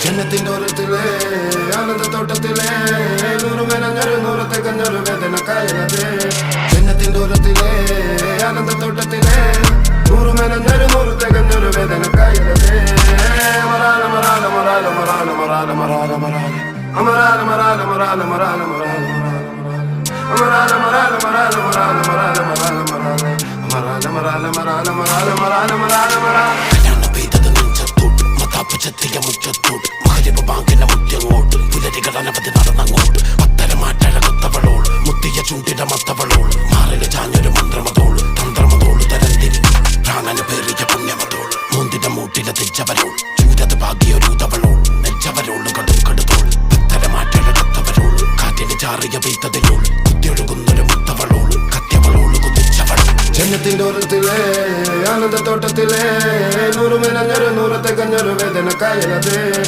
ജന്നത്തിന്റെ ഓരത്തിലെ ആനന്ദത്തോട്ടത്തിലെ നൂറുമേനഞ്ഞൊരു നൂറത്തെ കഞ്ഞൊരു വേദന കായലത് ജന്നത്തിന്റെ ഓരത്തിലെ ആനന്ദത്തോട്ടത്തിലെ നൂറുമേനഞ്ഞൊരു നൂറത്തെ കഞ്ഞൊരു വേദന കായലത് മറാല മറാല മറാല മറാല മറാല മറാല മറാല അമറാല മറാല മറാല മറാല മറാല അമറാല മറാല മറാല മറാല മറാല മറാല മറാല അമറാല മറാല മറാല മറാല മറാല മറാല മറാല ചെത്തിയ മുറ്റത്തോട്ട് മഹരിബ് ബാങ്കിന്റെ മുറ്റങ്ങോട്ട് പുലരികൾ അനവധി നടന്നങ്ങോട്ട് പത്തരമാറ്റഴകത്തവളോട് മുത്തിയ ചൂണ്ടിന്റെ മത്തവളോട് മാറില് ചാഞ്ഞൊരു മന്ത്രമതോള് തന്ത്രമതോള് തരംതിരി പ്രാണന് പേറിയ പുണ്യമതോൾ മൂന്നിന്റെ മൂട്ടിലെ തിരിച്ചവരോൾ ചൂരത് ഭാഗ്യൊരൂതവളോൾ നെഞ്ചവരോള് കടും കടുതോൾ പത്തരമാറ്റഴകത്തവരോൾ കാറ്റിന് ചാറിയ വീത്തതയോൾ കുത്തിയൊഴുകുന്നൊരു മുത്തവളോള് കത്യവളോള് കുതിച്ചവളോൾ ജന്നത്തിന്റെ ഓരത്തിലെ ആനന്ദത്തോട്ടത്തിലെ നൂറുമേനഞ്ഞൊരു നൂറത്തെ കഞ്ഞൊരു വേദന കായലത്